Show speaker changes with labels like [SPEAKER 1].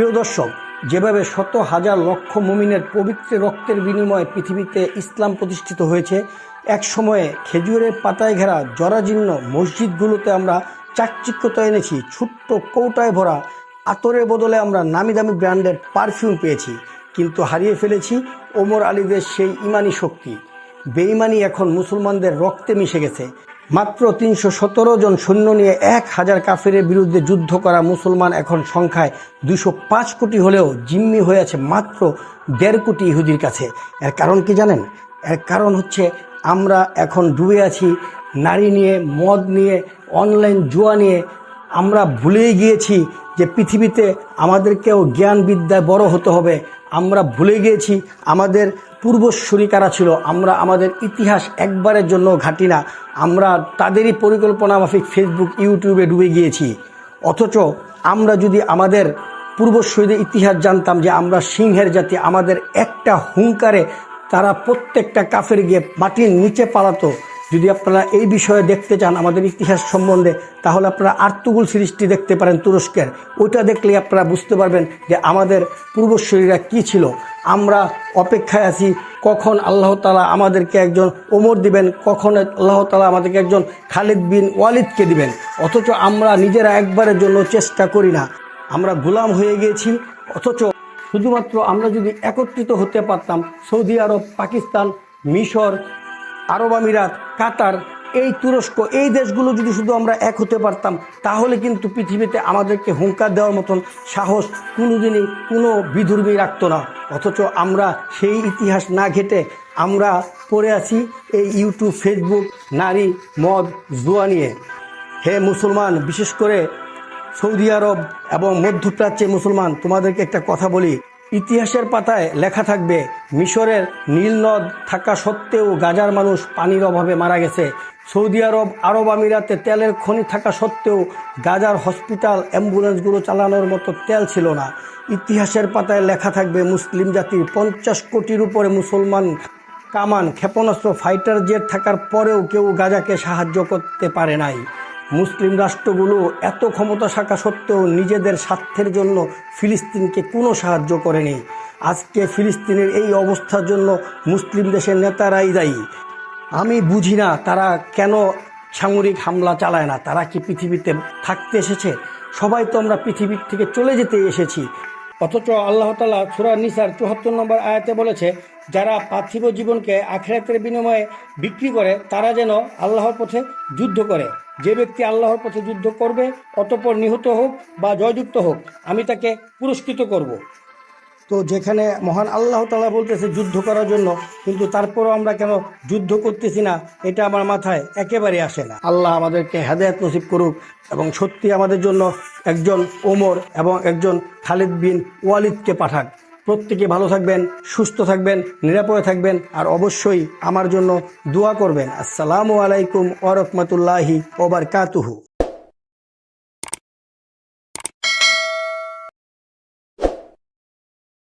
[SPEAKER 1] প্রিয় দর্শক, যেভাবে শত হাজার লক্ষ মুমিনের পবিত্র রক্তের বিনিময়ে পৃথিবীতে ইসলাম প্রতিষ্ঠিত হয়েছে, এক সময়ে খেজুরের পাতায় ঘেরা জরাজীর্ণ মসজিদগুলোতে আমরা চাকচিক্যতা এনেছি। ছোট্ট কৌটায় ভরা আতরের বদলে আমরা নামি দামি ব্র্যান্ডের পারফিউম পেয়েছি, কিন্তু হারিয়ে ফেলেছি ওমর আলীদের সেই ইমানি শক্তি। বেঈমানি এখন মুসলমানদের রক্তে মিশে গেছে। মাত্র ৩১৭ জন সৈন্য নিয়ে ১,০০০ কাফেরের বিরুদ্ধে যুদ্ধ করা মুসলমান এখন সংখ্যায় ২০৫ কোটি হলেও জিম্মি হয়ে আছে মাত্র ১.৫ কোটি ইহুদির কাছে। এর কারণ কি জানেন? এর কারণ হচ্ছে আমরা এখন ডুবে আছি নারী নিয়ে, মদ নিয়ে, অনলাইন জুয়া নিয়ে। আমরা ভুলেই গিয়েছি যে পৃথিবীতে আমাদেরকেও জ্ঞান বিদ্যায় বড় হতে হবে। আমরা ভুলে গিয়েছি আমাদের পূর্বসূরি কারা ছিল। আমরা আমাদের ইতিহাস একবারের জন্য ঘাঁটি না। আমরা তাদেরই পরিকল্পনা মাফিক ফেসবুক, ইউটিউবে ডুবে গিয়েছি। অথচ আমরা যদি আমাদের পূর্বসূরিদের ইতিহাস জানতাম যে আমরা সিংহের জাতি, আমাদের একটা হুঙ্কারে তারা প্রত্যেকটা কাফের গিয়ে মাটির নিচে পালাতো। যদি আপনারা এই বিষয়ে দেখতে চান আমাদের ইতিহাস সম্বন্ধে, তাহলে আপনারা আর্তুগুল সিরিজটি দেখতে পারেন তুরস্কের। ওইটা দেখলে আপনারা বুঝতে পারবেন যে আমাদের পূর্বসূরীরা কি ছিল। আমরা অপেক্ষায় আছি কখন আল্লাহ তাআলা আমাদেরকে একজন ওমর দিবেন, কখন আল্লাহ তাআলা আমাদেরকে একজন খালিদ বিন ওয়ালিদকে দিবেন। অথচ আমরা নিজেরা একবারের জন্য চেষ্টা করি না। আমরা গোলাম হয়ে গিয়েছি। অথচ শুধুমাত্র আমরা যদি একত্রিত হতে পারতাম, সৌদি আরব, পাকিস্তান, মিশর, আরব আমিরাত, কাতার, এই তুরস্ক, এই দেশগুলো যদি শুধু আমরা এক হতে পারতাম, তাহলে কিন্তু পৃথিবীতে আমাদেরকে হুঙ্কার দেওয়ার মতন সাহস কোনোদিনই কোনো বিধর্মী রাখতো না। অথচ আমরা সেই ইতিহাস না ঘেটে আমরা পড়ে আছি এই ইউটিউব, ফেসবুক, নারী, মদ, জুয়া নিয়ে। হে মুসলমান, বিশেষ করে সৌদি আরব এবং মধ্যপ্রাচ্যে মুসলমান, তোমাদেরকে একটা কথা বলি। ইতিহাসের পাতায় লেখা থাকবে মিশরের নীল নদ থাকা সত্ত্বেও গাজার মানুষ পানির অভাবে মারা গেছে। সৌদি আরব, আরব আমিরাতে তেলের খনি থাকা সত্ত্বেও গাজার হসপিটাল, অ্যাম্বুলেন্সগুলো চালানোর মতো তেল ছিল না। ইতিহাসের পাতায় লেখা থাকবে মুসলিম জাতির ৫০ কোটির উপরে মুসলমান, কামান, ক্ষেপণাস্ত্র, ফাইটার জেট থাকার পরেও কেউ গাজাকে সাহায্য করতে পারে নাই। মুসলিম রাষ্ট্রগুলো এত ক্ষমতা থাকা সত্ত্বেও নিজেদের স্বার্থের জন্য ফিলিস্তিনকে কোনো সাহায্য করেনি। আজকে ফিলিস্তিনের এই অবস্থার জন্য মুসলিম দেশের নেতারাই দায়ী। আমি বুঝি না তারা কেন সামরিক হামলা চালায় না। তারা কি পৃথিবীতে থাকতে এসেছে? সবাই তো আমরা পৃথিবীর থেকে চলে যেতে এসেছি। অথচ আল্লাহ তাআলা সূরা নিসার ৭৪ নম্বর আয়াতে বলেছে, যারা পার্থিব জীবনকে আখিরাতের বিনিময়ে বিক্রি করে তারা যেন আল্লাহর পথে যুদ্ধ করে। যে ব্যক্তি আল্লাহর পথে যুদ্ধ করবে, অতঃপর নিহত হোক বা জয়যুক্ত হোক, আমি তাকে পুরস্কৃত করব। তো যেখানে মহান আল্লাহ তাআলা বলতেছে যুদ্ধ করার জন্য, কিন্তু তারপরও আমরা কেন যুদ্ধ করতেছি না, এটা আমার মাথায় একেবারে আসে না। আল্লাহ আমাদেরকে হেদায়েত নসিব করুক এবং সত্যি আমাদের জন্য একজন ওমর এবং একজন খালিদ বিন ওয়ালিদকে পাঠাক। প্রত্যেকে ভালো থাকবেন, সুস্থ থাকবেন, নিরাপদে থাকবেন, আর অবশ্যই আমার জন্য দোয়া করবেন। আসসালামু আলাইকুম ওয়া রাহমাতুল্লাহি ওয়া বারাকাতুহু।